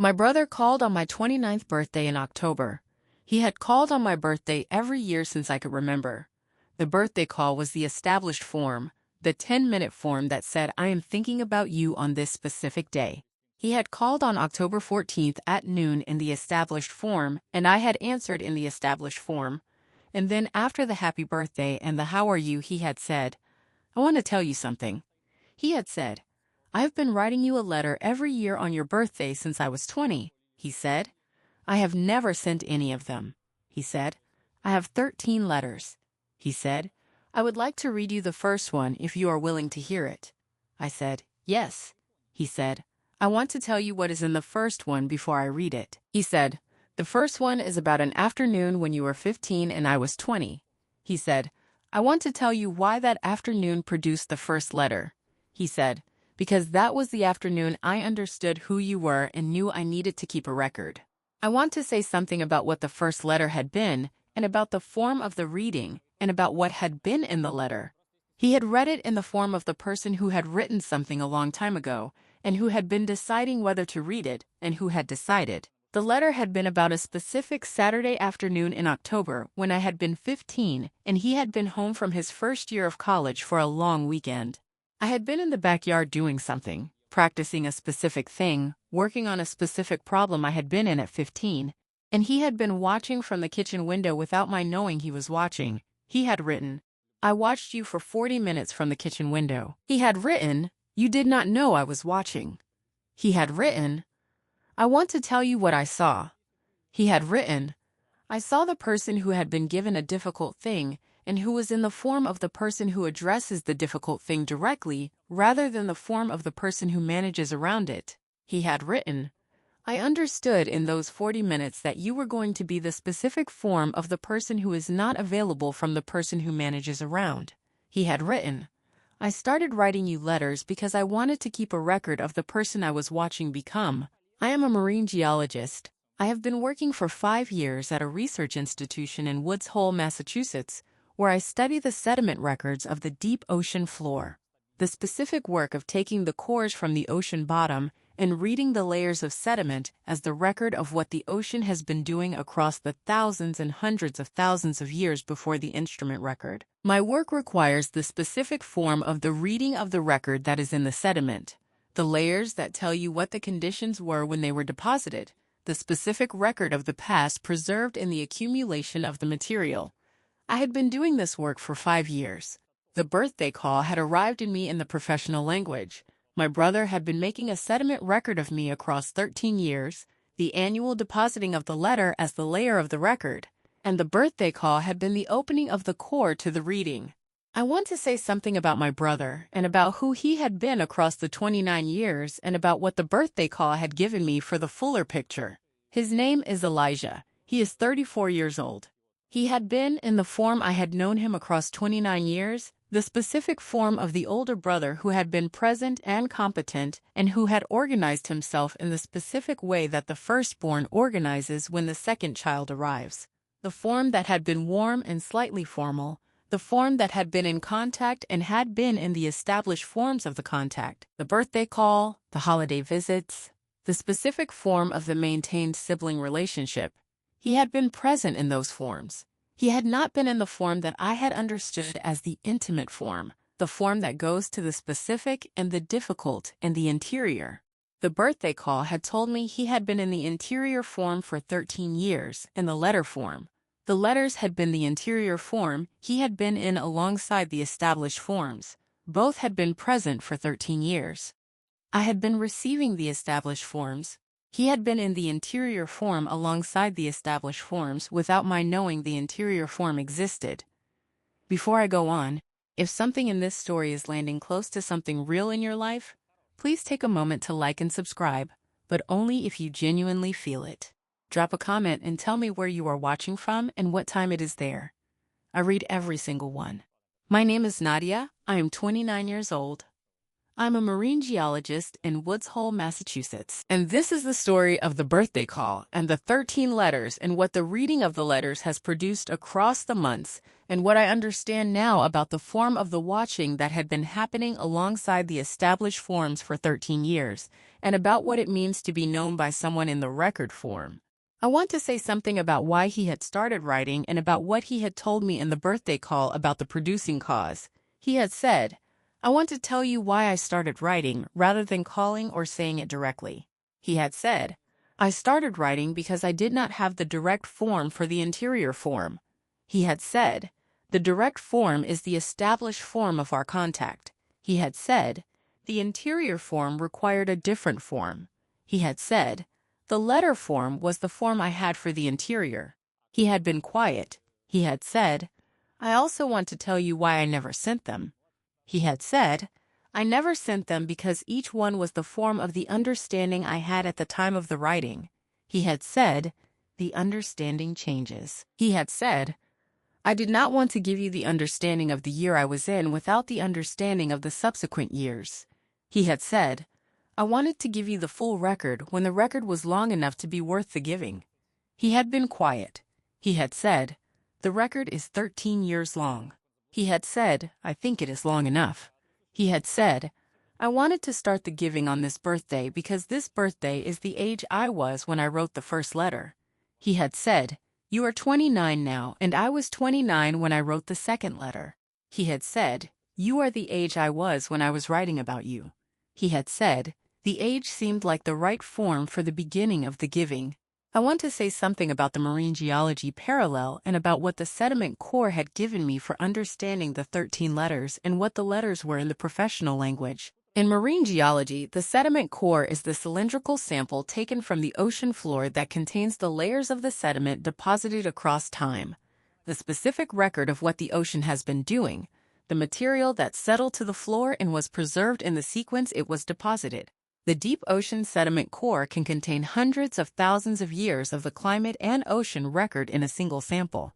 My brother called on my 29th birthday in October. He had called on my birthday every year since I could remember. The birthday call was the established form, the 10-minute form that said, "I am thinking about you on this specific day." He had called on October 14th at noon in the established form, and I had answered in the established form. And then after the happy birthday and the how are you, he had said, "I want to tell you something." He had said, "I have been writing you a letter every year on your birthday since I was 20, he said. "I have never sent any of them," he said. "I have 13 letters," he said. "I would like to read you the first one if you are willing to hear it." I said, "Yes." He said, "I want to tell you what is in the first one before I read it." He said, "The first one is about an afternoon when you were 15 and I was 20. He said, "I want to tell you why that afternoon produced the first letter." He said, "Because that was the afternoon I understood who you were and knew I needed to keep a record. I want to say something about what the first letter had been, and about the form of the reading, and about what had been in the letter." He had read it in the form of the person who had written something a long time ago, and who had been deciding whether to read it, and who had decided. The letter had been about a specific Saturday afternoon in October when I had been 15, and he had been home from his first year of college for a long weekend. I had been in the backyard doing something, practicing a specific thing, working on a specific problem I had been in at 15, and he had been watching from the kitchen window without my knowing he was watching. He had written, "I watched you for 40 minutes from the kitchen window." He had written, "You did not know I was watching." He had written, "I want to tell you what I saw." He had written, "I saw the person who had been given a difficult thing and who was in the form of the person who addresses the difficult thing directly rather than the form of the person who manages around it." He had written, "I understood in those 40 minutes that you were going to be the specific form of the person who is not available from the person who manages around." He had written, "I started writing you letters because I wanted to keep a record of the person I was watching become. I am a marine geologist. I have been working for 5 years at a research institution in Woods Hole, Massachusetts, where I study the sediment records of the deep ocean floor. The specific work of taking the cores from the ocean bottom and reading the layers of sediment as the record of what the ocean has been doing across the thousands and hundreds of thousands of years before the instrument record. My work requires the specific form of the reading of the record that is in the sediment, the layers that tell you what the conditions were when they were deposited, the specific record of the past preserved in the accumulation of the material. I had been doing this work for 5 years. The birthday call had arrived in me in the professional language. My brother had been making a sediment record of me across 13 years, the annual depositing of the letter as the layer of the record, and the birthday call had been the opening of the core to the reading. I want to say something about my brother and about who he had been across the 29 years and about what the birthday call had given me for the fuller picture. His name is Elijah. He is 34 years old. He had been in the form I had known him across 29 years, the specific form of the older brother who had been present and competent and who had organized himself in the specific way that the firstborn organizes when the second child arrives. The form that had been warm and slightly formal, the form that had been in contact and had been in the established forms of the contact, the birthday call, the holiday visits, the specific form of the maintained sibling relationship. He had been present in those forms. He had not been in the form that I had understood as the intimate form, the form that goes to the specific and the difficult and the interior. The birthday call had told me he had been in the interior form for 13 years, in the letter form. The letters had been the interior form he had been in alongside the established forms. Both had been present for 13 years. I had been receiving the established forms. He had been in the interior form alongside the established forms without my knowing the interior form existed. Before I go on, if something in this story is landing close to something real in your life, please take a moment to like and subscribe, but only if you genuinely feel it. Drop a comment and tell me where you are watching from and what time it is there. I read every single one. My name is Nadia. I am 29 years old. I'm a marine geologist in Woods Hole, Massachusetts. And this is the story of the birthday call and the 13 letters and what the reading of the letters has produced across the months and what I understand now about the form of the watching that had been happening alongside the established forms for 13 years and about what it means to be known by someone in the record form. I want to say something about why he had started writing and about what he had told me in the birthday call about the producing cause. He had said, I want to tell you why I started writing rather than calling or saying it directly. He had said, I started writing because I did not have the direct form for the interior form. He had said, the direct form is the established form of our contact. He had said, the interior form required a different form. He had said, the letter form was the form I had for the interior. He had been quiet. He had said, I also want to tell you why I never sent them. He had said, I never sent them because each one was the form of the understanding I had at the time of the writing. He had said, the understanding changes. He had said, I did not want to give you the understanding of the year I was in without the understanding of the subsequent years. He had said, I wanted to give you the full record when the record was long enough to be worth the giving. He had been quiet. He had said, the record is 13 years long. He had said, I think it is long enough. He had said, I wanted to start the giving on this birthday because this birthday is the age I was when I wrote the first letter. He had said, you are 29 now, and I was 29 when I wrote the second letter. He had said, you are the age I was when I was writing about you. He had said, the age seemed like the right form for the beginning of the giving. I want to say something about the marine geology parallel and about what the sediment core had given me for understanding the 13 letters and what the letters were in the professional language. In marine geology, the sediment core is the cylindrical sample taken from the ocean floor that contains the layers of the sediment deposited across time, the specific record of what the ocean has been doing, the material that settled to the floor and was preserved in the sequence it was deposited. The deep ocean sediment core can contain hundreds of thousands of years of the climate and ocean record in a single sample.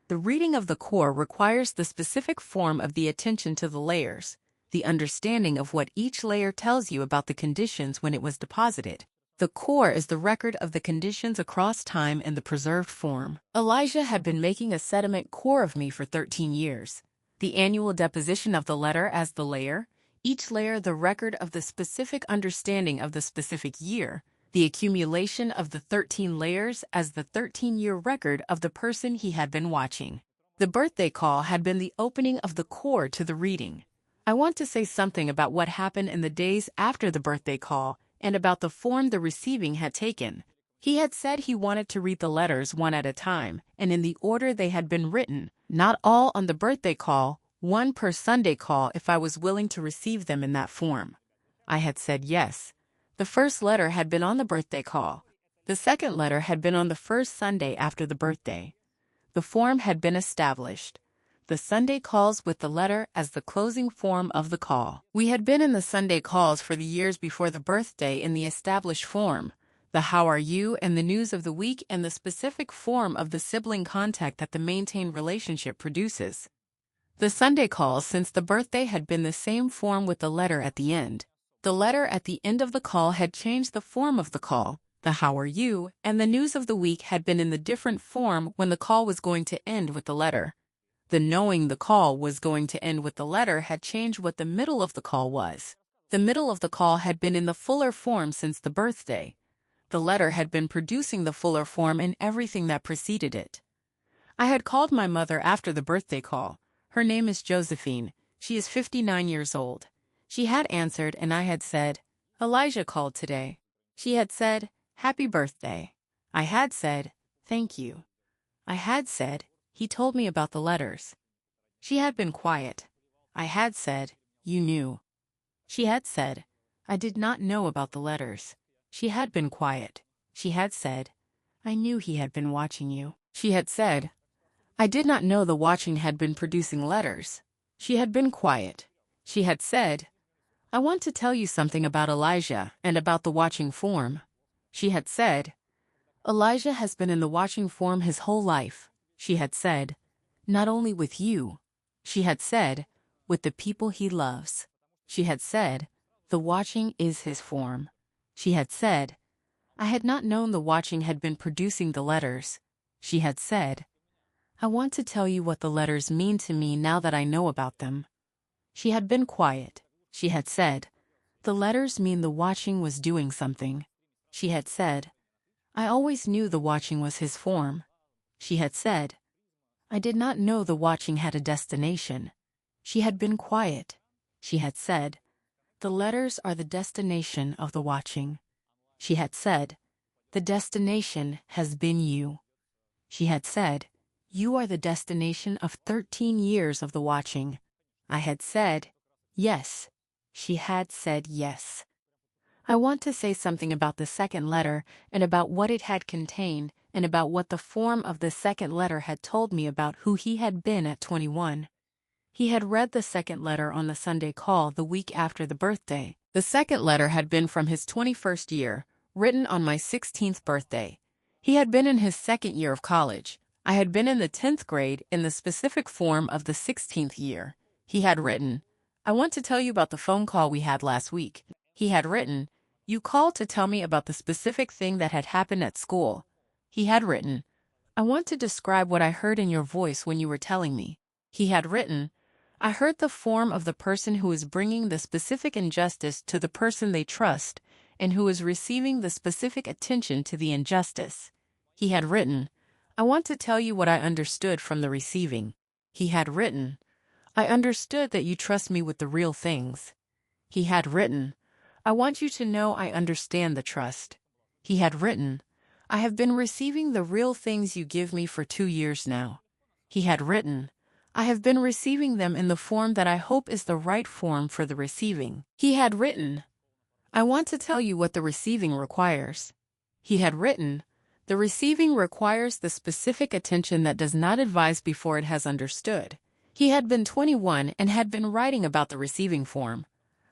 The reading of the core requires the specific form of the attention to the layers, the understanding of what each layer tells you about the conditions when it was deposited. The core is the record of the conditions across time in the preserved form. Elijah had been making a sediment core of me for 13 years. The annual deposition of the letter as the layer, each layer the record of the specific understanding of the specific year, the accumulation of the 13 layers as the 13-year record of the person he had been watching. The birthday call had been the opening of the core to the reading. I want to say something about what happened in the days after the birthday call and about the form the receiving had taken. He had said he wanted to read the letters one at a time and in the order they had been written, not all on the birthday call, one per Sunday call if I was willing to receive them in that form. I had said yes. The first letter had been on the birthday call. The second letter had been on the first Sunday after the birthday. The form had been established. The Sunday calls with the letter as the closing form of the call. We had been in the Sunday calls for the years before the birthday in the established form, the how are you and the news of the week and the specific form of the sibling contact that the maintained relationship produces. The Sunday calls since the birthday had been the same form with the letter at the end. The letter at the end of the call had changed the form of the call, the how are you, and the news of the week had been in the different form when the call was going to end with the letter. The knowing the call was going to end with the letter had changed what the middle of the call was. The middle of the call had been in the fuller form since the birthday. The letter had been producing the fuller form in everything that preceded it. I had called my mother after the birthday call. Her name is Josephine. She is 59 years old. She had answered and I had said, Elijah called today. She had said, Happy birthday. I had said, Thank you. I had said, He told me about the letters. She had been quiet. I had said, You knew. She had said, I did not know about the letters. She had been quiet. She had said, I knew he had been watching you. She had said, I did not know the watching had been producing letters. She had been quiet. She had said, I want to tell you something about Elijah and about the watching form. She had said, Elijah has been in the watching form his whole life. She had said, not only with you. She had said, with the people he loves. She had said, The watching is his form. She had said. I had not known the watching had been producing the letters. She had said, I want to tell you what the letters mean to me now that I know about them. She had been quiet. She had said, the letters mean the watching was doing something. She had said, I always knew the watching was his form. She had said, I did not know the watching had a destination. She had been quiet. She had said, the letters are the destination of the watching. She had said, the destination has been you. She had said, you are the destination of 13 years of the watching. I had said, yes. She had said yes. I want to say something about the second letter and about what it had contained and about what the form of the second letter had told me about who he had been at 21. He had read the second letter on the Sunday call the week after the birthday. The second letter had been from his 21st year, written on my 16th birthday. He had been in his second year of college. I had been in the 10th grade in the specific form of the 16th year. He had written, I want to tell you about the phone call we had last week. He had written, you called to tell me about the specific thing that had happened at school. He had written, I want to describe what I heard in your voice when you were telling me. He had written, I heard the form of the person who is bringing the specific injustice to the person they trust and who is receiving the specific attention to the injustice. He had written, I want to tell you what I understood from the receiving. He had written, I understood that you trust me with the real things. He had written, I want you to know I understand the trust. He had written, I have been receiving the real things you give me for 2 years now. He had written, I have been receiving them in the form that I hope is the right form for the receiving. He had written, I want to tell you what the receiving requires. He had written, the receiving requires the specific attention that does not advise before it has understood. He had been 21 and had been writing about the receiving form.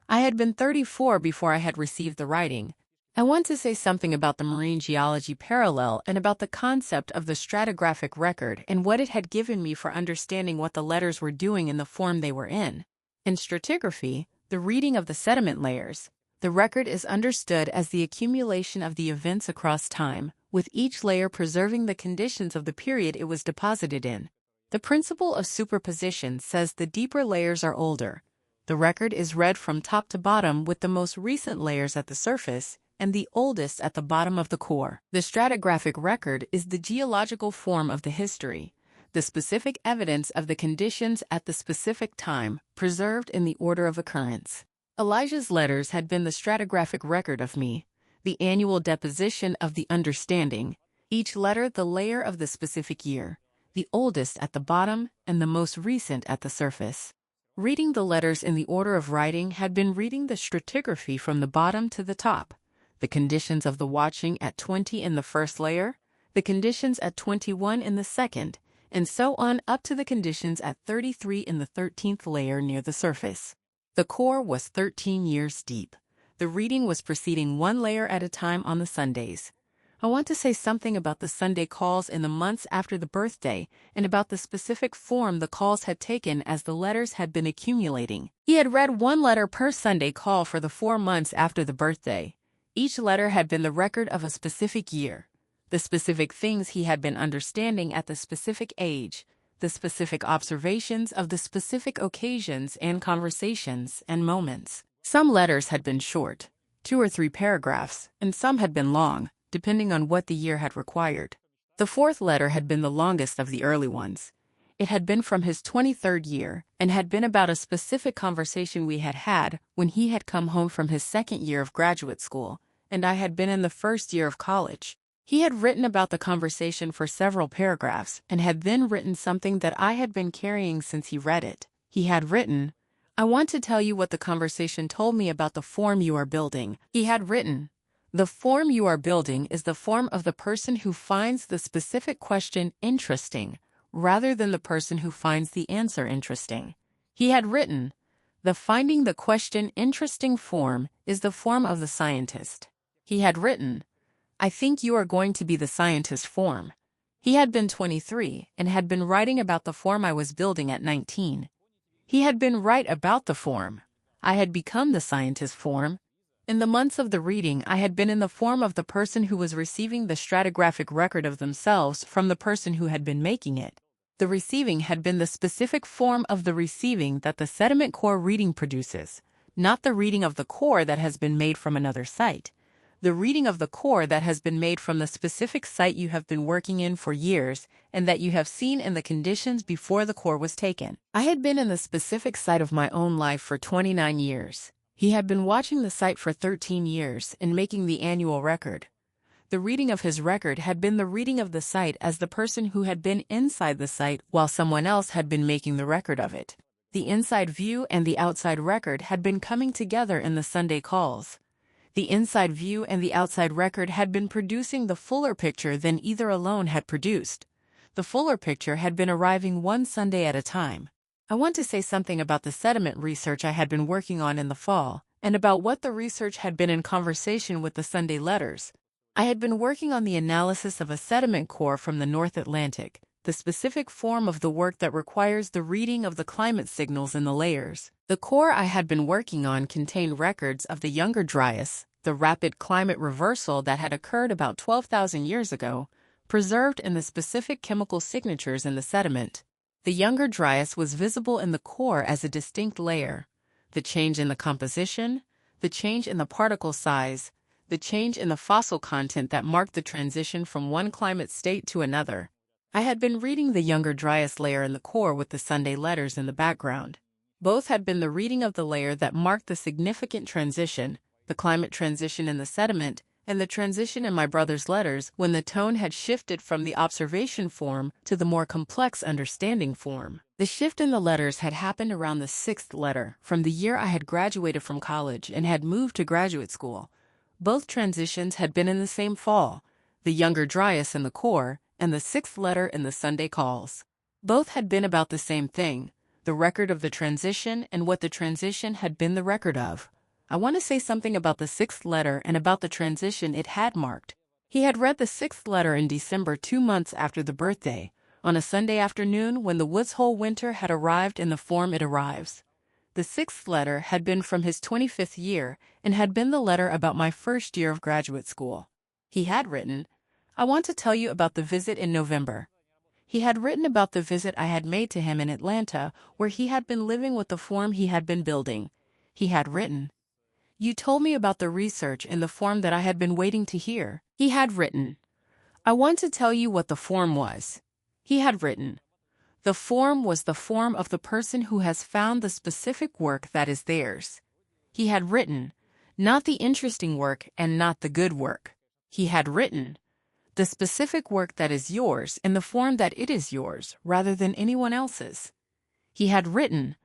I had been 34 before I had received the writing. I want to say something about the marine geology parallel and about the concept of the stratigraphic record and what it had given me for understanding what the letters were doing in the form they were in. In stratigraphy, the reading of the sediment layers, the record is understood as the accumulation of the events across time, with each layer preserving the conditions of the period it was deposited in. The principle of superposition says the deeper layers are older. The record is read from top to bottom with the most recent layers at the surface and the oldest at the bottom of the core. The stratigraphic record is the geological form of the history, the specific evidence of the conditions at the specific time, preserved in the order of occurrence. Elijah's letters had been the stratigraphic record of me, the annual deposition of the understanding, each letter the layer of the specific year, the oldest at the bottom and the most recent at the surface. Reading the letters in the order of writing had been reading the stratigraphy from the bottom to the top, the conditions of the watching at 20 in the first layer, the conditions at 21 in the second, and so on up to the conditions at 33 in the 13th layer near the surface. The core was 13 years deep. The reading was proceeding one layer at a time on the Sundays. I want to say something about the Sunday calls in the months after the birthday and about the specific form the calls had taken as the letters had been accumulating. He had read one letter per Sunday call for the 4 months after the birthday. Each letter had been the record of a specific year, the specific things he had been understanding at the specific age, the specific observations of the specific occasions and conversations and moments. Some letters had been short, 2 or 3 paragraphs, and some had been long, depending on what the year had required. The 4th letter had been the longest of the early ones. It had been from his 23rd year and had been about a specific conversation we had had when he had come home from his 2nd year of graduate school, and I had been in the 1st year of college. He had written about the conversation for several paragraphs and had then written something that I had been carrying since he read it. He had written, I want to tell you what the conversation told me about the form you are building. He had written, the form you are building is the form of the person who finds the specific question interesting, rather than the person who finds the answer interesting. He had written, the finding the question interesting form is the form of the scientist. He had written, I think you are going to be the scientist form. He had been 23 and had been writing about the form I was building at 19. He had been right about the form. I had become the scientist form. In the months of the reading, I had been in the form of the person who was receiving the stratigraphic record of themselves from the person who had been making it. The receiving had been the specific form of the receiving that the sediment core reading produces, not the reading of the core that has been made from another site. The reading of the core that has been made from the specific site you have been working in for years and that you have seen in the conditions before the core was taken. I had been in the specific site of my own life for 29 years. He had been watching the site for 13 years and making the annual record. The reading of his record had been the reading of the site as the person who had been inside the site while someone else had been making the record of it. The inside view and the outside record had been coming together in the Sunday calls. The inside view and the outside record had been producing the fuller picture than either alone had produced. The fuller picture had been arriving one Sunday at a time. I want to say something about the sediment research I had been working on in the fall, and about what the research had been in conversation with the Sunday letters. I had been working on the analysis of a sediment core from the North Atlantic, the specific form of the work that requires the reading of the climate signals in the layers. The core I had been working on contained records of the Younger Dryas, the rapid climate reversal that had occurred about 12,000 years ago, preserved in the specific chemical signatures in the sediment. The Younger Dryas was visible in the core as a distinct layer. The change in the composition, the change in the particle size, the change in the fossil content that marked the transition from one climate state to another. I had been reading the Younger Dryas layer in the core with the Sunday letters in the background. Both had been the reading of the layer that marked the significant transition, the climate transition in the sediment, and the transition in my brother's letters when the tone had shifted from the observation form to the more complex understanding form. The shift in the letters had happened around the 6th letter, from the year I had graduated from college and had moved to graduate school. Both transitions had been in the same fall, the Younger Dryas in the core, and the 6th letter in the Sunday calls. Both had been about the same thing, the record of the transition and what the transition had been the record of. I want to say something about the 6th letter and about the transition it had marked. He had read the 6th letter in December 2 months after the birthday, on a Sunday afternoon when the Woods Hole winter had arrived in the form it arrives. The 6th letter had been from his 25th year and had been the letter about my first year of graduate school. He had written, "I want to tell you about the visit in November." He had written about the visit I had made to him in Atlanta, where he had been living with the form he had been building. He had written, "You told me about the research in the form that I had been waiting to hear." He had written, "I want to tell you what the form was." He had written, "The form was the form of the person who has found the specific work that is theirs." He had written, "Not the interesting work and not the good work." He had written, "The specific work that is yours in the form that it is yours rather than anyone else's." He had written,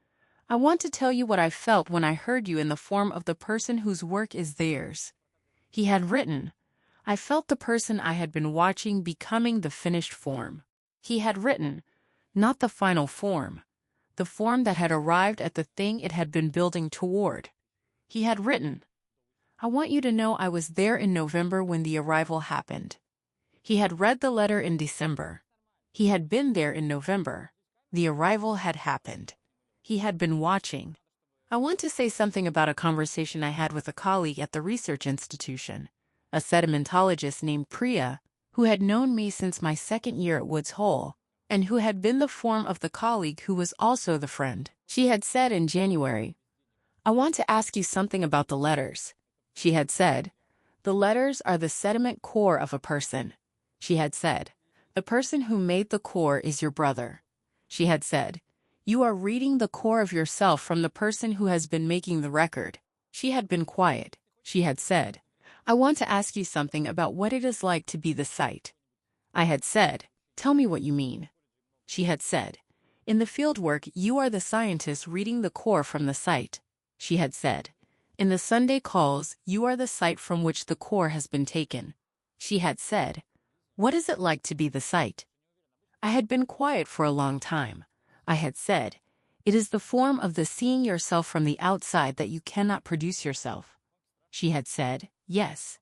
"I want to tell you what I felt when I heard you in the form of the person whose work is theirs." He had written, "I felt the person I had been watching becoming the finished form." He had written, "Not the final form, the form that had arrived at the thing it had been building toward." He had written, "I want you to know I was there in November when the arrival happened." He had read the letter in December. He had been there in November. The arrival had happened. He had been watching. I want to say something about a conversation I had with a colleague at the research institution, a sedimentologist named Priya, who had known me since my 2nd year at Woods Hole, and who had been the form of the colleague who was also the friend. She had said in January, "I want to ask you something about the letters." She had said, "The letters are the sediment core of a person." She had said, "The person who made the core is your brother." She had said, "You are reading the core of yourself from the person who has been making the record." She had been quiet. She had said, "I want to ask you something about what it is like to be the site." I had said, "Tell me what you mean." She had said, "In the fieldwork, you are the scientist reading the core from the site." She had said, "In the Sunday calls, you are the site from which the core has been taken." She had said, "What is it like to be the site?" I had been quiet for a long time. I had said, "It is the form of the seeing yourself from the outside that you cannot produce yourself." She had said, "Yes."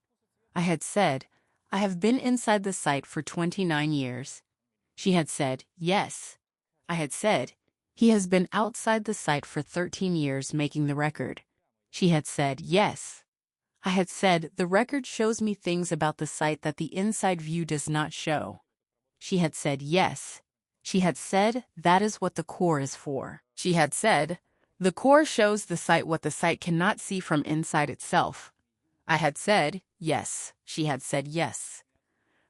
I had said, "I have been inside the site for 29 years." She had said, "Yes." I had said, "He has been outside the site for 13 years making the record." She had said, yes. I had said, the record shows me things about the site that the inside view does not show. She had said, yes. She had said, that is what the core is for. She had said, the core shows the site what the site cannot see from inside itself. I had said, yes. She had said, yes.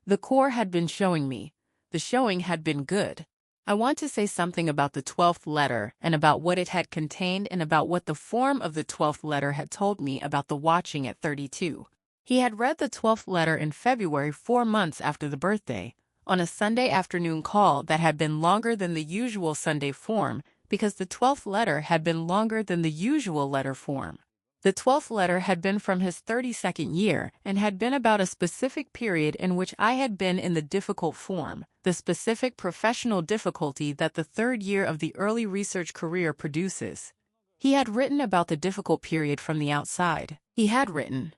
The core had been showing me. The showing had been good. I want to say something about the 12th letter and about what it had contained and about what the form of the 12th letter had told me about the watching at 32. He had read the 12th letter in February 4 months after the birthday, on a Sunday afternoon call that had been longer than the usual Sunday form because the 12th letter had been longer than the usual letter form. The 12th letter had been from his 32nd year and had been about a specific period in which I had been in the difficult form, the specific professional difficulty that the third year of the early research career produces. He had written about the difficult period from the outside. He had written,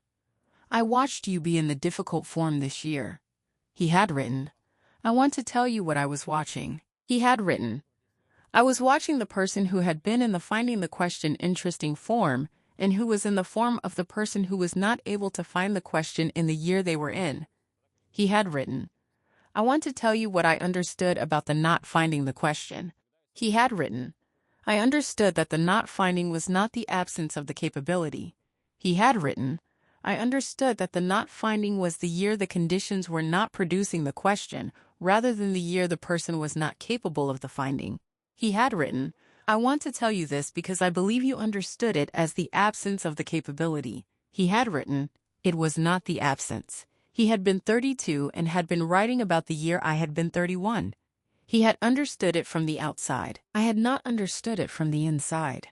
I watched you be in the difficult form this year. He had written, I want to tell you what I was watching. He had written, I was watching the person who had been in the finding the question interesting form and who was in the form of the person who was not able to find the question in the year they were in. He had written, I want to tell you what I understood about the not finding the question. He had written, I understood that the not finding was not the absence of the capability. He had written, I understood that the not finding was the year the conditions were not producing the question, rather than the year the person was not capable of the finding. He had written, I want to tell you this because I believe you understood it as the absence of the capability. He had written, it was not the absence. He had been 32 and had been writing about the year I had been 31. He had understood it from the outside. I had not understood it from the inside.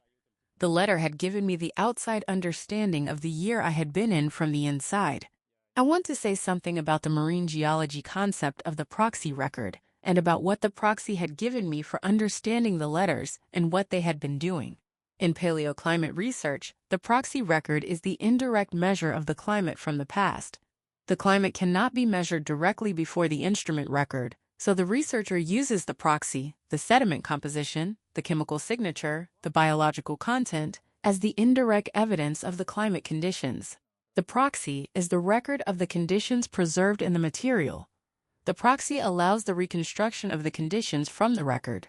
The letter had given me the outside understanding of the year I had been in from the inside. I want to say something about the marine geology concept of the proxy record, and about what the proxy had given me for understanding the letters and what they had been doing. In paleoclimate research, the proxy record is the indirect measure of the climate from the past. The climate cannot be measured directly before the instrument record, so the researcher uses the proxy, the sediment composition, the chemical signature, the biological content, as the indirect evidence of the climate conditions. The proxy is the record of the conditions preserved in the material. The proxy allows the reconstruction of the conditions from the record.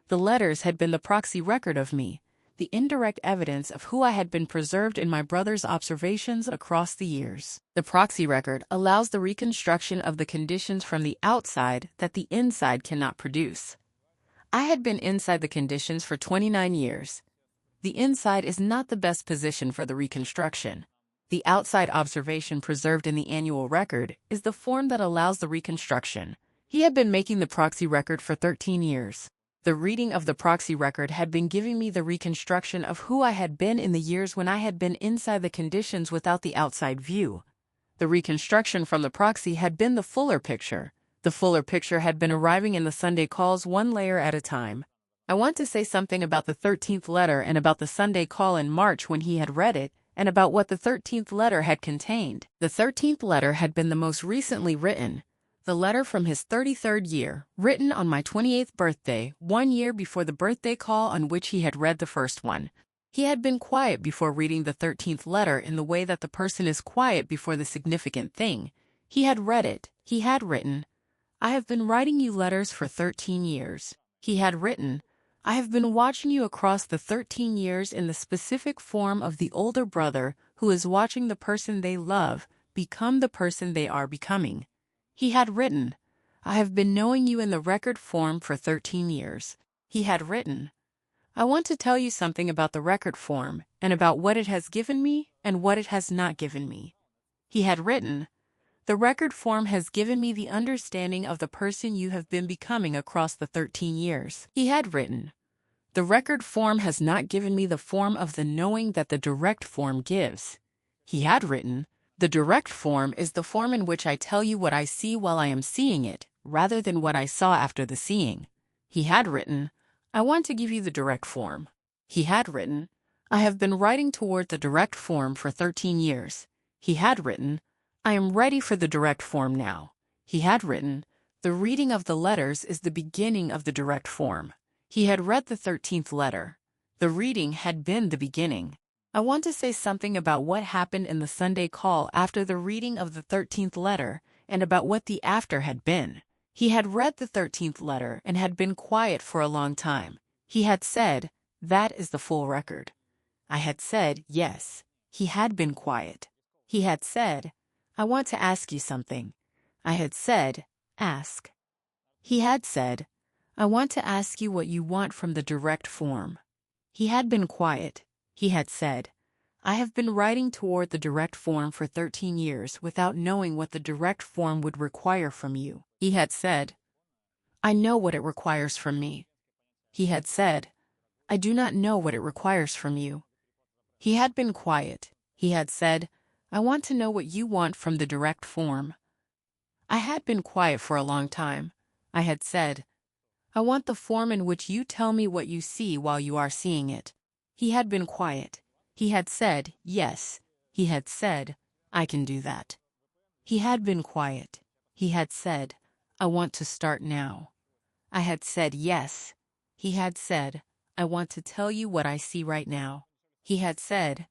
The letters had been the proxy record of me, the indirect evidence of who I had been preserved in my brother's observations across the years. The proxy record allows the reconstruction of the conditions from the outside that the inside cannot produce. I had been inside the conditions for 29 years. The inside is not the best position for the reconstruction. The outside observation preserved in the annual record is the form that allows the reconstruction. He had been making the proxy record for 13 years. The reading of the proxy record had been giving me the reconstruction of who I had been in the years when I had been inside the conditions without the outside view. The reconstruction from the proxy had been the fuller picture. The fuller picture had been arriving in the Sunday calls one layer at a time. I want to say something about the 13th letter and about the Sunday call in March when he had read it, and about what the 13th letter had contained. The 13th letter had been the most recently written, the letter from his 33rd year, written on my 28th birthday, 1 year before the birthday call on which he had read the first one. He had been quiet before reading the 13th letter in the way that the person is quiet before the significant thing. He had read it. He had written, I have been writing you letters for 13 years. He had written, I have been watching you across the 13 years in the specific form of the older brother who is watching the person they love become the person they are becoming. He had written, I have been knowing you in the record form for 13 years. He had written, I want to tell you something about the record form and about what it has given me and what it has not given me. He had written, the record form has given me the understanding of the person you have been becoming across the 13 years. He had written, the record form has not given me the form of the knowing that the direct form gives. He had written, the direct form is the form in which I tell you what I see while I am seeing it, rather than what I saw after the seeing. He had written, I want to give you the direct form. He had written, I have been writing toward the direct form for 13 years. He had written, I am ready for the direct form now. He had written, the reading of the letters is the beginning of the direct form. He had read the 13th letter. The reading had been the beginning. I want to say something about what happened in the Sunday call after the reading of the 13th letter and about what the after had been. He had read the 13th letter and had been quiet for a long time. He had said, "That is the full record." I had said, yes. He had been quiet. He had said, "I want to ask you something." I had said, "Ask." He had said, "I want to ask you what you want from the direct form." He had been quiet. He had said, "I have been writing toward the direct form for 13 years without knowing what the direct form would require from you." He had said, "I know what it requires from me." He had said, "I do not know what it requires from you." He had been quiet. He had said, "I want to know what you want from the direct form." I had been quiet for a long time. I had said, "I want the form in which you tell me what you see while you are seeing it." He had been quiet. He had said, "Yes." He had said, "I can do that." He had been quiet. He had said, "I want to start now." I had said, "Yes." He had said, "I want to tell you what I see right now." He had said,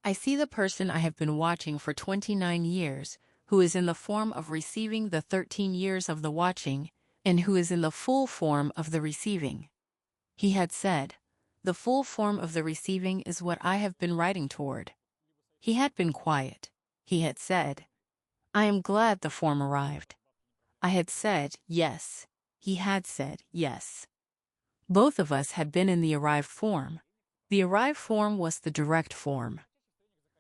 "I see the person I have been watching for 29 years, who is in the form of receiving the 13 years of the watching, and who is in the full form of the receiving." He had said, "The full form of the receiving is what I have been writing toward." He had been quiet. He had said, "I am glad the form arrived." I had said, "Yes." He had said, "Yes." Both of us had been in the arrived form. The arrived form was the direct form.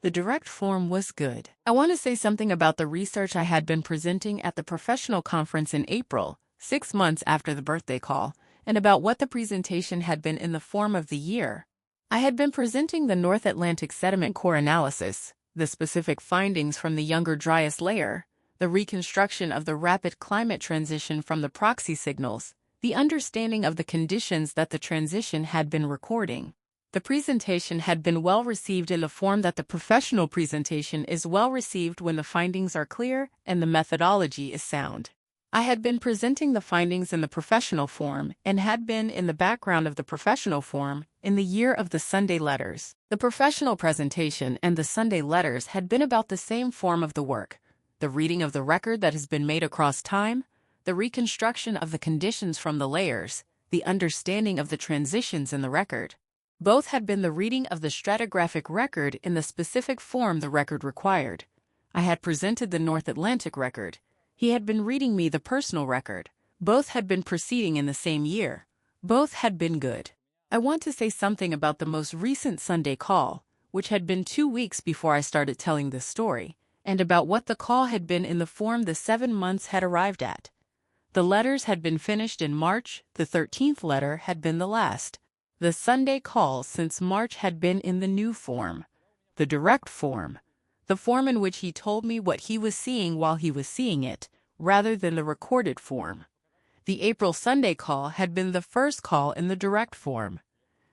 The direct form was good. I want to say something about the research I had been presenting at the professional conference in April, 6 months after the birthday call, and about what the presentation had been in the form of the year. I had been presenting the North Atlantic sediment core analysis, the specific findings from the younger driest layer, the reconstruction of the rapid climate transition from the proxy signals, the understanding of the conditions that the transition had been recording. The presentation had been well received in the form that the professional presentation is well received when the findings are clear and the methodology is sound. I had been presenting the findings in the professional form and had been in the background of the professional form in the year of the Sunday letters. The professional presentation and the Sunday letters had been about the same form of the work, the reading of the record that has been made across time, the reconstruction of the conditions from the layers, the understanding of the transitions in the record. Both had been the reading of the stratigraphic record in the specific form the record required. I had presented the North Atlantic record. He had been reading me the personal record. Both had been proceeding in the same year. Both had been good. I want to say something about the most recent Sunday call, which had been 2 weeks before I started telling this story, and about what the call had been in the form the 7 months had arrived at. The letters had been finished in March. The 13th letter had been the last. The Sunday call since March had been in the new form, the direct form, the form in which he told me what he was seeing while he was seeing it, rather than the recorded form. The April Sunday call had been the first call in the direct form.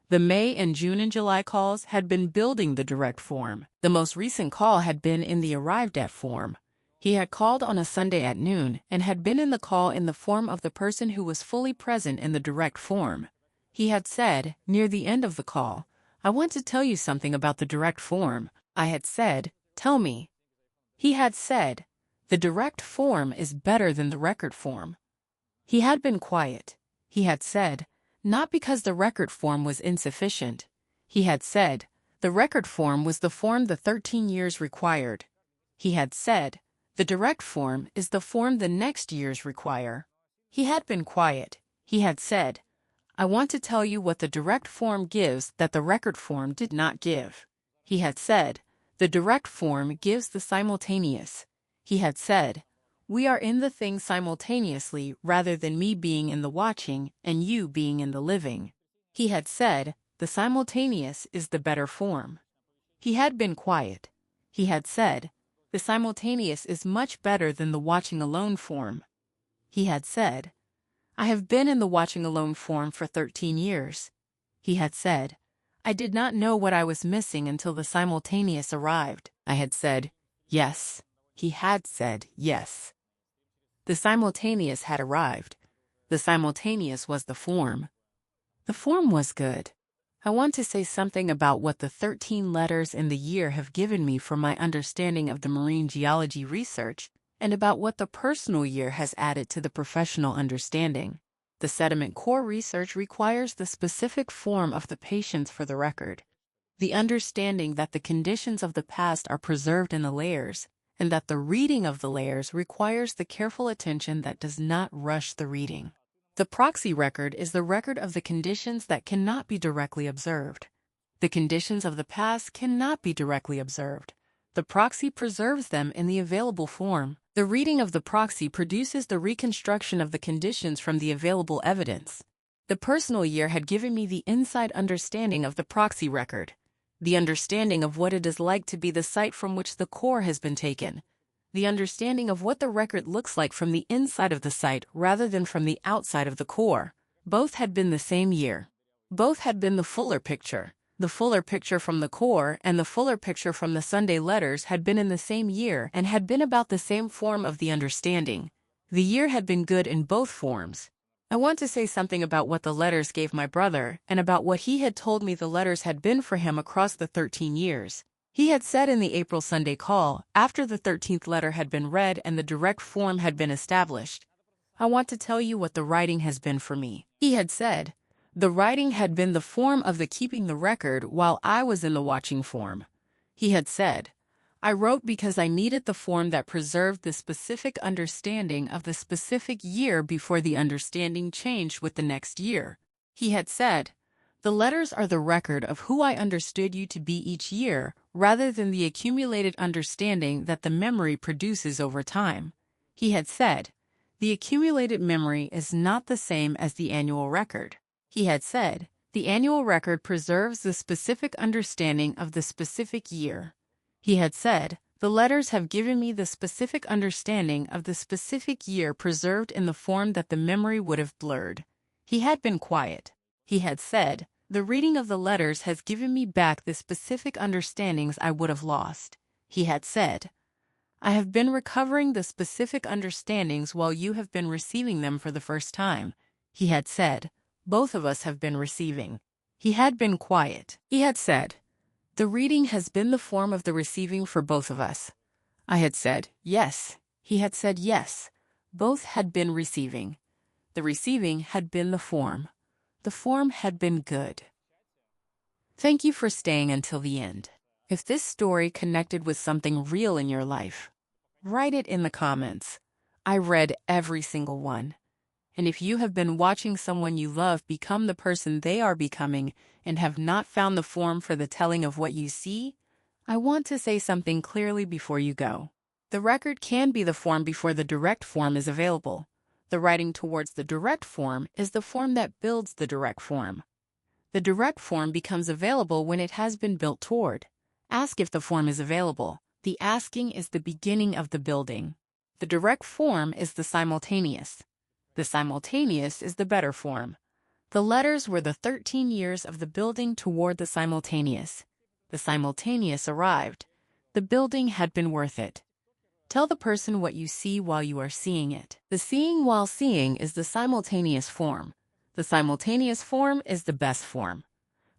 The May and June and July calls had been building the direct form. The most recent call had been in the arrived at form. He had called on a Sunday at noon and had been in the call in the form of the person who was fully present in the direct form. He had said, near the end of the call, "I want to tell you something about the direct form." I had said, "Tell me." He had said, "The direct form is better than the record form." He had been quiet. He had said, not because the record form was insufficient. He had said, the record form was the form the 13 years required. He had said, the direct form is the form the next years require. He had been quiet. He had said, "I want to tell you what the direct form gives that the record form did not give." He had said, "The direct form gives the simultaneous." He had said, "We are in the thing simultaneously rather than me being in the watching and you being in the living." He had said, "The simultaneous is the better form." He had been quiet. He had said, "The simultaneous is much better than the watching alone form." He had said, "I have been in the watching alone form for 13 years. He had said, "I did not know what I was missing until the simultaneous arrived." I had said, "Yes." He had said, "Yes." The simultaneous had arrived. The simultaneous was the form. The form was good. I want to say something about what the 13 letters in the year have given me for my understanding of the marine geology research, and about what the personal year has added to the professional understanding. The sediment core research requires the specific form of the patients for the record. The understanding that the conditions of the past are preserved in the layers, and that the reading of the layers requires the careful attention that does not rush the reading. The proxy record is the record of the conditions that cannot be directly observed. The conditions of the past cannot be directly observed. The proxy preserves them in the available form. The reading of the proxy produces the reconstruction of the conditions from the available evidence. The personal year had given me the inside understanding of the proxy record, the understanding of what it is like to be the site from which the core has been taken, the understanding of what the record looks like from the inside of the site rather than from the outside of the core. Both had been the same year. Both had been the fuller picture. The fuller picture from the core and the fuller picture from the Sunday letters had been in the same year and had been about the same form of the understanding. The year had been good in both forms. I want to say something about what the letters gave my brother and about what he had told me the letters had been for him across the 13 years. He had said in the April Sunday call, after the 13th letter had been read and the direct form had been established, "I want to tell you what the writing has been for me." He had said, the writing had been the form of the keeping the record while I was in the watching form. He had said, I wrote because I needed the form that preserved the specific understanding of the specific year before the understanding changed with the next year. He had said, the letters are the record of who I understood you to be each year, rather than the accumulated understanding that the memory produces over time. He had said, the accumulated memory is not the same as the annual record. He had said, the annual record preserves the specific understanding of the specific year. He had said, the letters have given me the specific understanding of the specific year preserved in the form that the memory would have blurred. He had been quiet. He had said, the reading of the letters has given me back the specific understandings I would have lost. He had said, I have been recovering the specific understandings while you have been receiving them for the first time. He had said, both of us have been receiving. He had been quiet. He had said, the reading has been the form of the receiving for both of us. I had said, yes. He had said, yes. Both had been receiving. The receiving had been the form. The form had been good. Thank you for staying until the end. If this story connected with something real in your life, write it in the comments. I read every single one. And if you have been watching someone you love become the person they are becoming and have not found the form for the telling of what you see, I want to say something clearly before you go. The record can be the form before the direct form is available. The writing towards the direct form is the form that builds the direct form. The direct form becomes available when it has been built toward. Ask if the form is available. The asking is the beginning of the building. The direct form is the simultaneous. The simultaneous is the better form. The letters were the 13 years of the building toward the simultaneous. The simultaneous arrived. The building had been worth it. Tell the person what you see while you are seeing it. The seeing while seeing is the simultaneous form. The simultaneous form is the best form.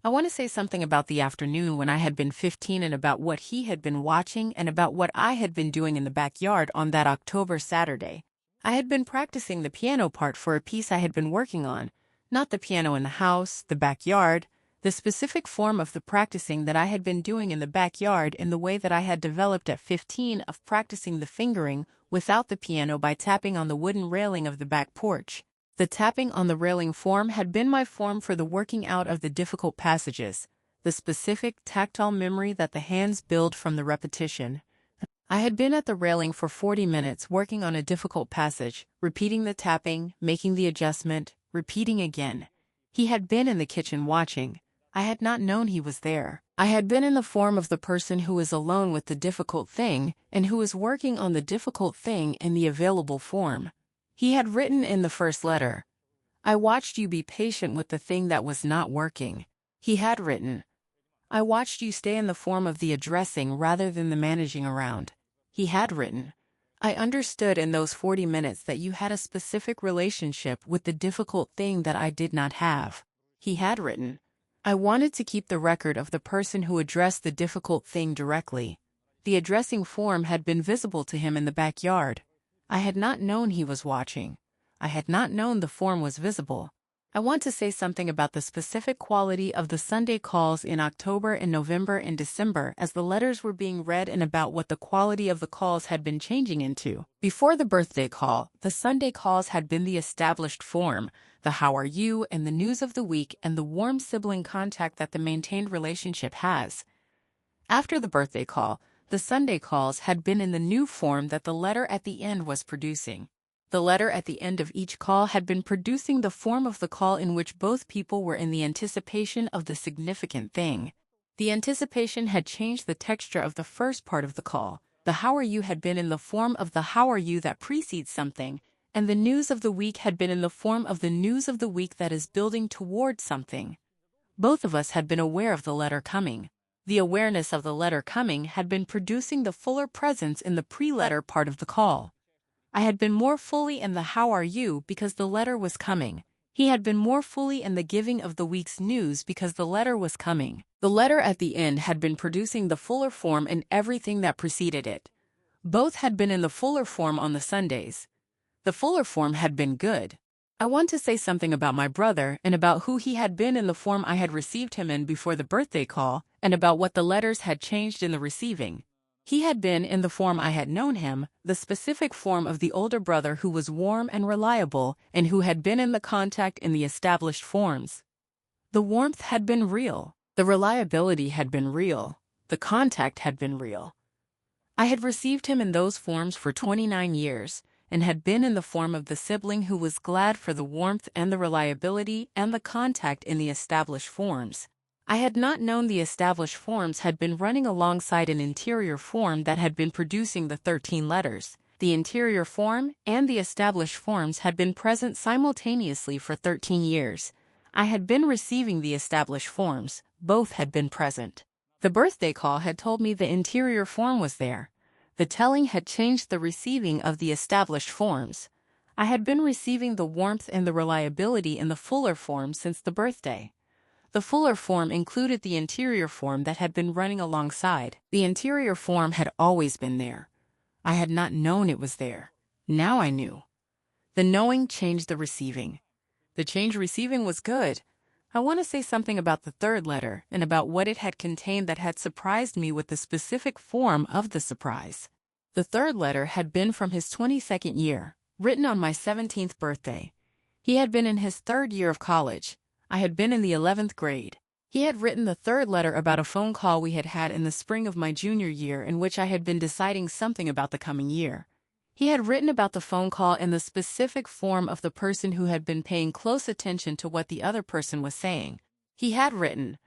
I want to say something about the afternoon when I had been 15 and about what he had been watching and about what I had been doing in the backyard on that October Saturday. I had been practicing the piano part for a piece I had been working on, not the piano in the house, the backyard, the specific form of the practicing that I had been doing in the backyard in the way that I had developed at 15 of practicing the fingering without the piano by tapping on the wooden railing of the back porch. The tapping on the railing form had been my form for the working out of the difficult passages, the specific tactile memory that the hands build from the repetition. I had been at the railing for 40 minutes working on a difficult passage, repeating the tapping, making the adjustment, repeating again. He had been in the kitchen watching. I had not known he was there. I had been in the form of the person who is alone with the difficult thing and who is working on the difficult thing in the available form. He had written in the first letter, I watched you be patient with the thing that was not working. He had written, I watched you stay in the form of the addressing rather than the managing around. He had written, I understood in those 40 minutes that you had a specific relationship with the difficult thing that I did not have. He had written, I wanted to keep the record of the person who addressed the difficult thing directly. The addressing form had been visible to him in the backyard. I had not known he was watching. I had not known the form was visible. I want to say something about the specific quality of the Sunday calls in October and November and December as the letters were being read and about what the quality of the calls had been changing into. Before the birthday call, the Sunday calls had been the established form, the how are you and the news of the week and the warm sibling contact that the maintained relationship has. After the birthday call, the Sunday calls had been in the new form that the letter at the end was producing. The letter at the end of each call had been producing the form of the call in which both people were in the anticipation of the significant thing. The anticipation had changed the texture of the first part of the call. The how are you had been in the form of the how are you that precedes something, and the news of the week had been in the form of the news of the week that is building towards something. Both of us had been aware of the letter coming. The awareness of the letter coming had been producing the fuller presence in the pre-letter part of the call. I had been more fully in the how are you because the letter was coming. He had been more fully in the giving of the week's news because the letter was coming. The letter at the end had been producing the fuller form in everything that preceded it. Both had been in the fuller form on the Sundays. The fuller form had been good. I want to say something about my brother and about who he had been in the form I had received him in before the birthday call and about what the letters had changed in the receiving. He had been in the form I had known him, the specific form of the older brother who was warm and reliable and who had been in the contact in the established forms. The warmth had been real. The reliability had been real. The contact had been real. I had received him in those forms for 29 years and had been in the form of the sibling who was glad for the warmth and the reliability and the contact in the established forms. I had not known the established forms had been running alongside an interior form that had been producing the 13 letters. The interior form and the established forms had been present simultaneously for 13 years. I had been receiving the established forms. Both had been present. The birthday call had told me the interior form was there. The telling had changed the receiving of the established forms. I had been receiving the warmth and the reliability in the fuller form since the birthday. The fuller form included the interior form that had been running alongside. The interior form had always been there. I had not known it was there. Now I knew. The knowing changed the receiving. The change receiving was good. I want to say something about the third letter and about what it had contained that had surprised me with the specific form of the surprise. The third letter had been from his 22nd year, written on my 17th birthday. He had been in his third year of college. I had been in the 11th grade. He had written the third letter about a phone call we had had in the spring of my junior year in which I had been deciding something about the coming year. He had written about the phone call in the specific form of the person who had been paying close attention to what the other person was saying. He had written,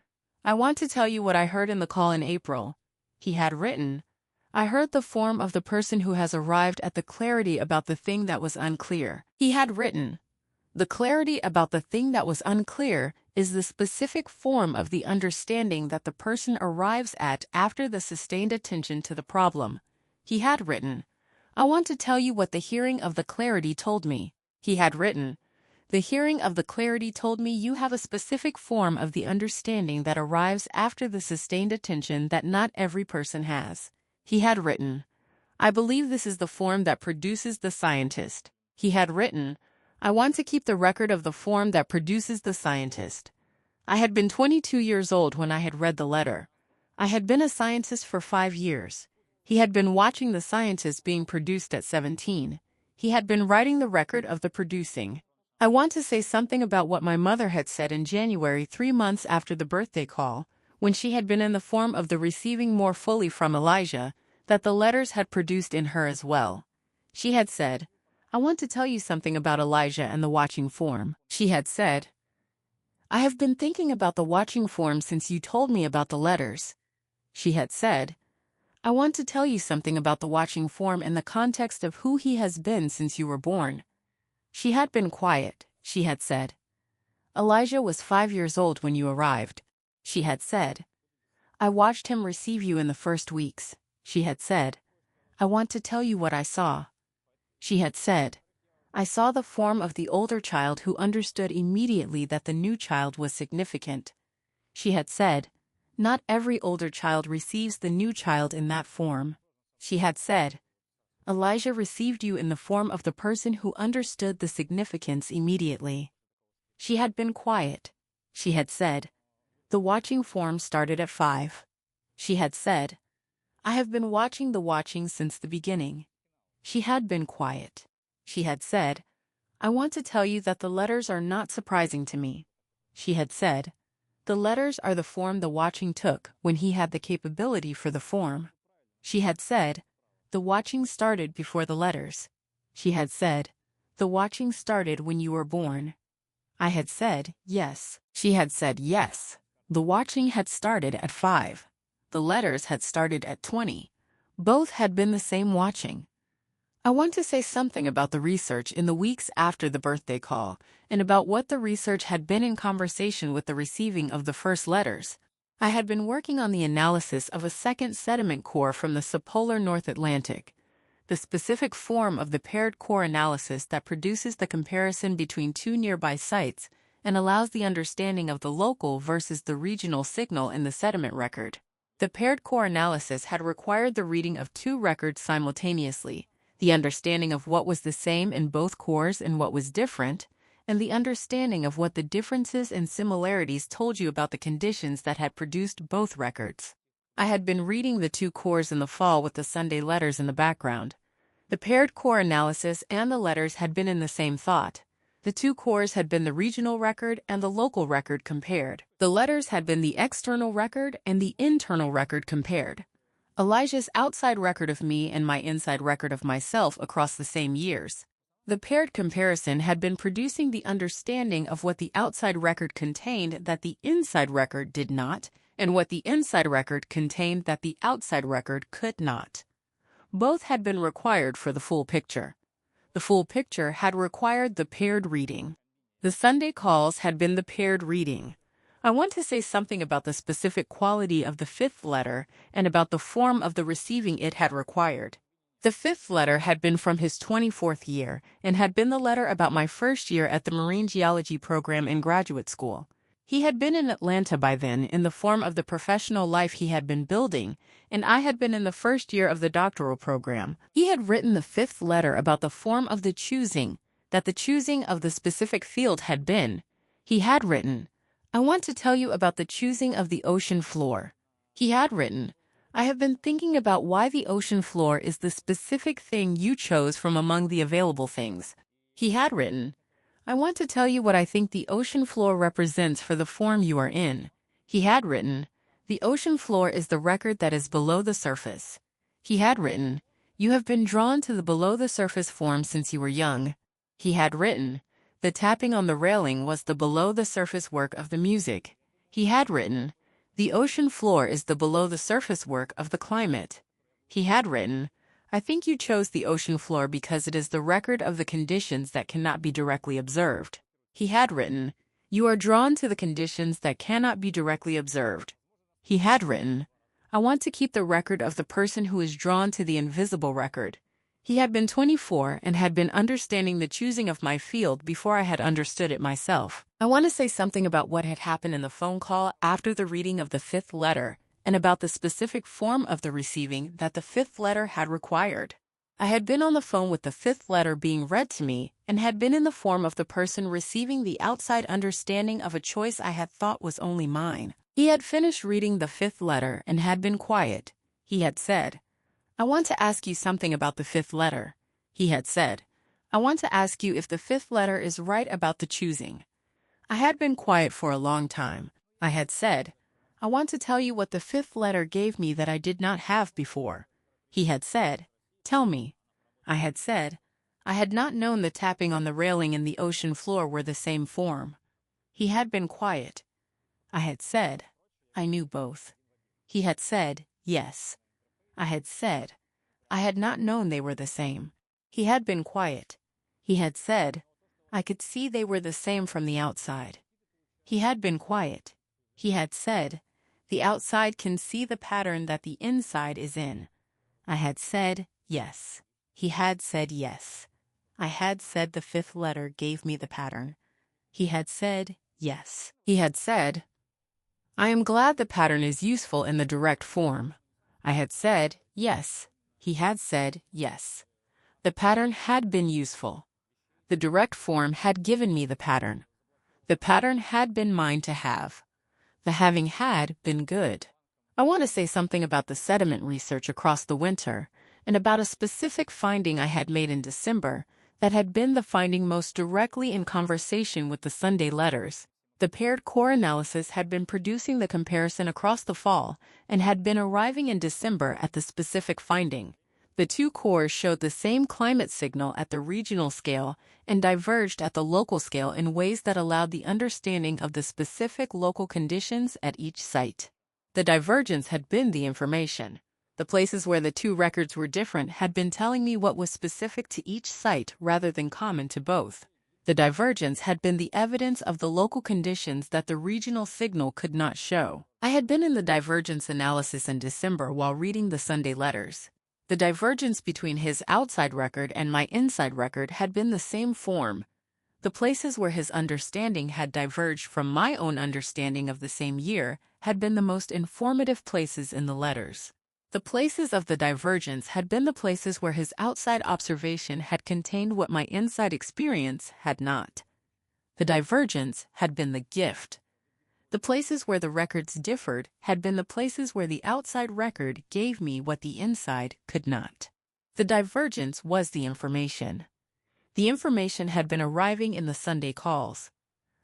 "I want to tell you what I heard in the call in April." He had written, "I heard the form of the person who has arrived at the clarity about the thing that was unclear." He had written, "The clarity about the thing that was unclear is the specific form of the understanding that the person arrives at after the sustained attention to the problem." He had written, "I want to tell you what the hearing of the clarity told me." He had written, "The hearing of the clarity told me you have a specific form of the understanding that arrives after the sustained attention that not every person has." He had written, "I believe this is the form that produces the scientist." He had written, "I want to keep the record of the form that produces the scientist." I had been 22 years old when I had read the letter. I had been a scientist for 5 years. He had been watching the scientist being produced at 17. He had been writing the record of the producing. I want to say something about what my mother had said in January 3 months after the birthday call, when she had been in the form of the receiving more fully from Elijah, that the letters had produced in her as well. She had said, "I want to tell you something about Elijah and the watching form." She had said, "I have been thinking about the watching form since you told me about the letters." She had said, "I want to tell you something about the watching form in the context of who he has been since you were born." She had been quiet. She had said, "Elijah was 5 years old when you arrived." She had said, "I watched him receive you in the first weeks." She had said, "I want to tell you what I saw." She had said, "I saw the form of the older child who understood immediately that the new child was significant." She had said, "Not every older child receives the new child in that form." She had said, "Elijah received you in the form of the person who understood the significance immediately." She had been quiet. She had said, "The watching form started at 5. She had said, "I have been watching the watching since the beginning." She had been quiet. She had said, "I want to tell you that the letters are not surprising to me." She had said, "The letters are the form the watching took when he had the capability for the form." She had said, "The watching started before the letters." She had said, "The watching started when you were born." I had said, "Yes." She had said, "Yes. The watching had started at 5. The letters had started at 20. Both had been the same watching." I want to say something about the research in the weeks after the birthday call, and about what the research had been in conversation with the receiving of the first letters. I had been working on the analysis of a second sediment core from the subpolar North Atlantic, the specific form of the paired core analysis that produces the comparison between two nearby sites and allows the understanding of the local versus the regional signal in the sediment record. The paired core analysis had required the reading of two records simultaneously, the understanding of what was the same in both cores and what was different, and the understanding of what the differences and similarities told you about the conditions that had produced both records. I had been reading the two cores in the fall with the Sunday letters in the background. The paired core analysis and the letters had been in the same thought. The two cores had been the regional record and the local record compared. The letters had been the external record and the internal record compared. Elijah's outside record of me and my inside record of myself across the same years. The paired comparison had been producing the understanding of what the outside record contained that the inside record did not, and what the inside record contained that the outside record could not. Both had been required for the full picture. The full picture had required the paired reading. The Sunday calls had been the paired reading. I want to say something about the specific quality of the fifth letter and about the form of the receiving it had required. The fifth letter had been from his 24th year and had been the letter about my first year at the marine geology program in graduate school. He had been in Atlanta by then in the form of the professional life he had been building, and I had been in the first year of the doctoral program. He had written the fifth letter about the form of the choosing, that the choosing of the specific field had been. He had written, "I want to tell you about the choosing of the ocean floor." He had written, "I have been thinking about why the ocean floor is the specific thing you chose from among the available things." He had written, "I want to tell you what I think the ocean floor represents for the form you are in." He had written, "The ocean floor is the record that is below the surface." He had written, "You have been drawn to the below the surface form since you were young." He had written, "The tapping on the railing was the below the surface work of the music." He had written, "The ocean floor is the below the surface work of the climate." He had written, "I think you chose the ocean floor because it is the record of the conditions that cannot be directly observed." He had written, "You are drawn to the conditions that cannot be directly observed." He had written, "I want to keep the record of the person who is drawn to the invisible record." He had been 24 and had been understanding the choosing of my field before I had understood it myself. I want to say something about what had happened in the phone call after the reading of the fifth letter, and about the specific form of the receiving that the fifth letter had required. I had been on the phone with the fifth letter being read to me, and had been in the form of the person receiving the outside understanding of a choice I had thought was only mine. He had finished reading the fifth letter and had been quiet. He had said, "I want to ask you something about the fifth letter." He had said, "I want to ask you if the fifth letter is right about the choosing." I had been quiet for a long time. I had said, "I want to tell you what the fifth letter gave me that I did not have before." He had said, "Tell me." I had said, "I had not known the tapping on the railing and the ocean floor were the same form." He had been quiet. I had said, "I knew both." He had said, "Yes." I had said, "I had not known they were the same." He had been quiet. He had said, "I could see they were the same from the outside." He had been quiet. He had said, "The outside can see the pattern that the inside is in." I had said, "Yes." He had said, "Yes." I had said the fifth letter gave me the pattern. He had said, "Yes." He had said, I am glad the pattern is useful in the direct form. I had said, yes. He had said, yes. The pattern had been useful. The direct form had given me the pattern. The pattern had been mine to have. The having had been good. I want to say something about the sediment research across the winter, and about a specific finding I had made in December that had been the finding most directly in conversation with the Sunday letters. The paired core analysis had been producing the comparison across the fall and had been arriving in December at the specific finding. The two cores showed the same climate signal at the regional scale and diverged at the local scale in ways that allowed the understanding of the specific local conditions at each site. The divergence had been the information. The places where the two records were different had been telling me what was specific to each site rather than common to both. The divergence had been the evidence of the local conditions that the regional signal could not show. I had been in the divergence analysis in December while reading the Sunday letters. The divergence between his outside record and my inside record had been the same form. The places where his understanding had diverged from my own understanding of the same year had been the most informative places in the letters. The places of the divergence had been the places where his outside observation had contained what my inside experience had not. The divergence had been the gift. The places where the records differed had been the places where the outside record gave me what the inside could not. The divergence was the information. The information had been arriving in the Sunday calls.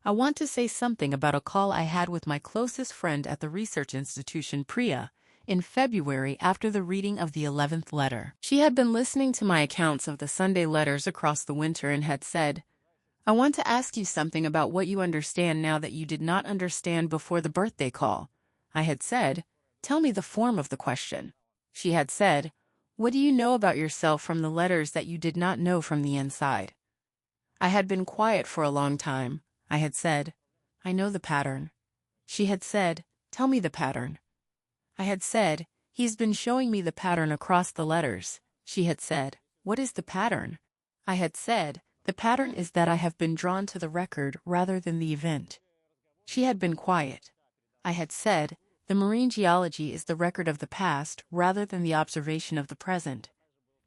I want to say something about a call I had with my closest friend at the research institution, Priya, in February after the reading of the 11th letter. She had been listening to my accounts of the Sunday letters across the winter and had said, I want to ask you something about what you understand now that you did not understand before the birthday call. I had said, tell me the form of the question. She had said, what do you know about yourself from the letters that you did not know from the inside? I had been quiet for a long time. I had said, I know the pattern. She had said, tell me the pattern. I had said, he's been showing me the pattern across the letters. She had said, what is the pattern? I had said, the pattern is that I have been drawn to the record rather than the event. She had been quiet. I had said, the marine geology is the record of the past rather than the observation of the present.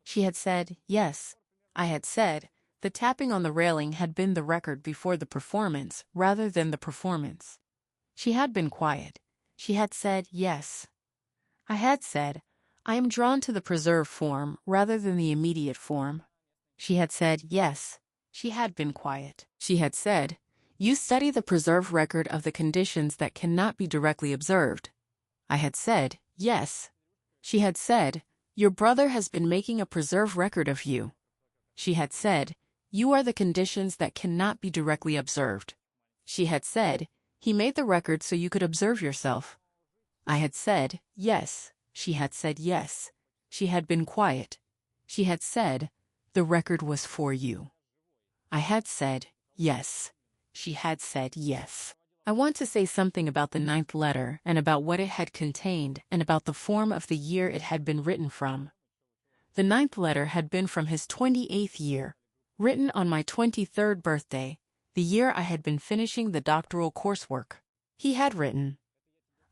She had said, yes. I had said, the tapping on the railing had been the record before the performance rather than the performance. She had been quiet. She had said, yes. I had said, I am drawn to the preserved form rather than the immediate form. She had said, yes. She had been quiet. She had said, you study the preserved record of the conditions that cannot be directly observed. I had said, yes. She had said, your brother has been making a preserved record of you. She had said, you are the conditions that cannot be directly observed. She had said, he made the record so you could observe yourself. I had said, yes. She had said, yes. She had been quiet. She had said, the record was for you. I had said, yes. She had said, yes. I want to say something about the 9th letter and about what it had contained and about the form of the year it had been written from. The 9th letter had been from his 28th year, written on my 23rd birthday, the year I had been finishing the doctoral coursework. He had written,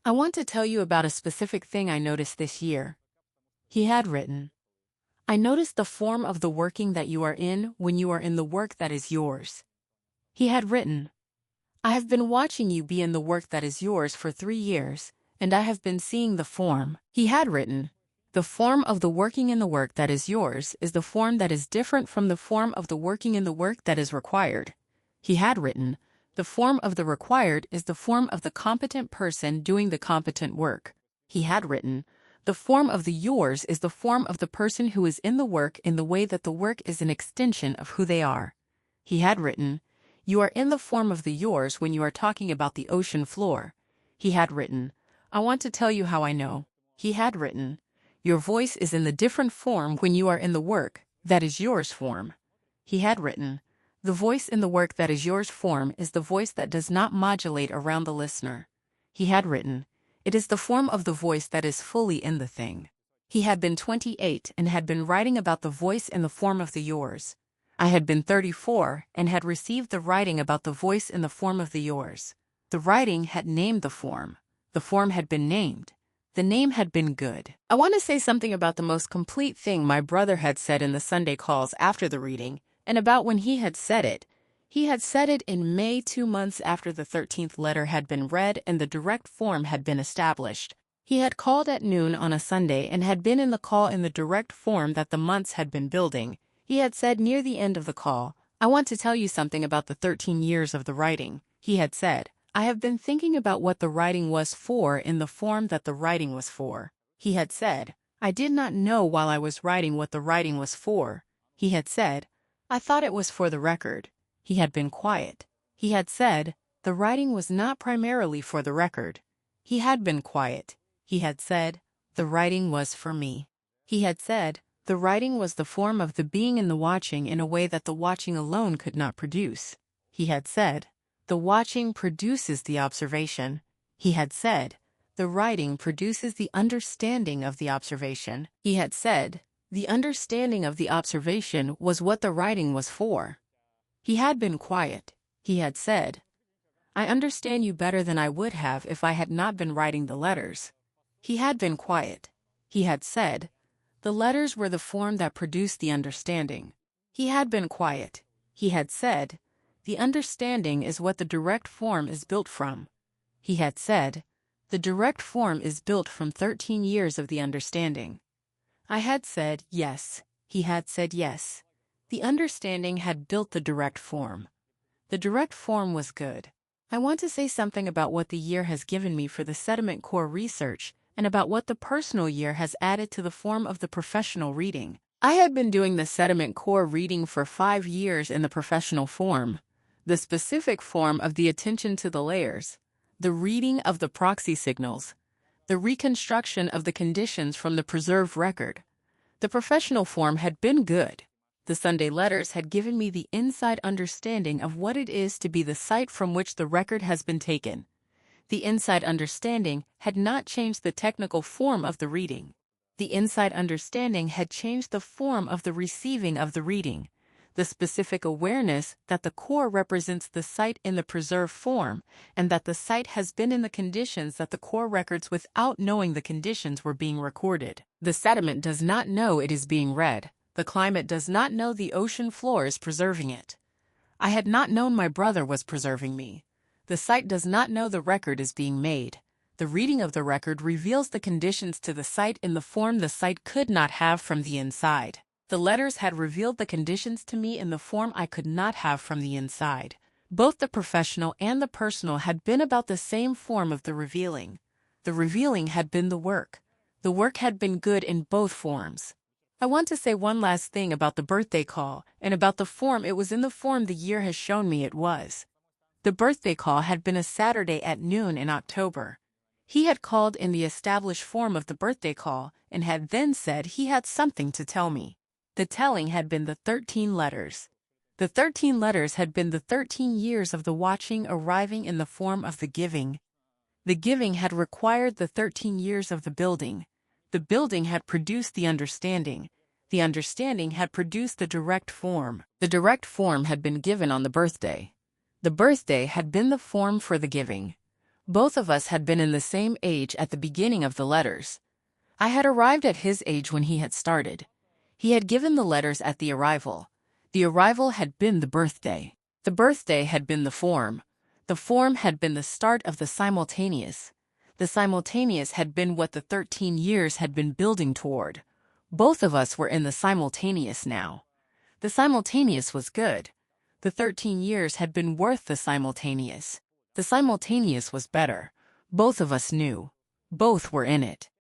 I want to tell you about a specific thing I noticed this year. He had written, I noticed the form of the working that you are in when you are in the work that is yours. He had written, I have been watching you be in the work that is yours for 3 years, and I have been seeing the form. He had written, the form of the working in the work that is yours is the form that is different from the form of the working in the work that is required. He had written, the form of the required is the form of the competent person doing the competent work. He had written, the form of the yours is the form of the person who is in the work in the way that the work is an extension of who they are. He had written, you are in the form of the yours when you are talking about the ocean floor. He had written, I want to tell you how I know. He had written, your voice is in the different form when you are in the work that is yours form. He had written, the voice in the work that is yours form is the voice that does not modulate around the listener. He had written, it is the form of the voice that is fully in the thing. He had been 28 and had been writing about the voice in the form of the yours. I had been 34 and had received the writing about the voice in the form of the yours. The writing had named the form. The form had been named. The name had been good. I want to say something about the most complete thing my brother had said in the Sunday calls after the reading, and about when he had said it. He had said it in May, 2 months after the 13th letter had been read and the direct form had been established. He had called at noon on a Sunday and had been in the call in the direct form that the months had been building. He had said near the end of the call, "I want to tell you something about the 13 years of the writing." He had said, "I have been thinking about what the writing was for in the form that the writing was for." He had said, "I did not know while I was writing what the writing was for." He had said, "I thought it was for the record." He had been quiet. He had said, "The writing was not primarily for the record." He had been quiet. He had said, "The writing was for me." He had said, "The writing was the form of the being in the watching in a way that the watching alone could not produce." He had said, "The watching produces the observation." He had said, "The writing produces the understanding of the observation." He had said, "The understanding of the observation was what the writing was for." He had been quiet. He had said, "I understand you better than I would have if I had not been writing the letters." He had been quiet. He had said, "The letters were the form that produced the understanding." He had been quiet. He had said, "The understanding is what the direct form is built from." He had said, "The direct form is built from 13 years of the understanding." I had said, "Yes." He had said, "Yes." The understanding had built the direct form. The direct form was good. I want to say something about what the year has given me for the sediment core research and about what the personal year has added to the form of the professional reading. I had been doing the sediment core reading for 5 years in the professional form, the specific form of the attention to the layers, the reading of the proxy signals, the reconstruction of the conditions from the preserved record. The professional form had been good. The Sunday letters had given me the inside understanding of what it is to be the site from which the record has been taken. The inside understanding had not changed the technical form of the reading. The inside understanding had changed the form of the receiving of the reading. The specific awareness that the core represents the site in the preserved form, and that the site has been in the conditions that the core records without knowing the conditions were being recorded. The sediment does not know it is being read. The climate does not know the ocean floor is preserving it. I had not known my brother was preserving me. The site does not know the record is being made. The reading of the record reveals the conditions to the site in the form the site could not have from the inside. The letters had revealed the conditions to me in the form I could not have from the inside. Both the professional and the personal had been about the same form of the revealing. The revealing had been the work. The work had been good in both forms. I want to say one last thing about the birthday call and about the form. It was in the form the year has shown me it was. The birthday call had been a Saturday at noon in October. He had called in the established form of the birthday call and had then said he had something to tell me. The telling had been the 13 letters. The 13 letters had been the 13 years of the watching arriving in the form of the giving. The giving had required the 13 years of the building. The building had produced the understanding. The understanding had produced the direct form. The direct form had been given on the birthday. The birthday had been the form for the giving. Both of us had been in the same age at the beginning of the letters. I had arrived at his age when he had started. He had given the letters at the arrival. The arrival had been the birthday. The birthday had been the form. The form had been the start of the simultaneous. The simultaneous had been what the 13 years had been building toward. Both of us were in the simultaneous now. The simultaneous was good. The 13 years had been worth the simultaneous. The simultaneous was better. Both of us knew. Both were in it.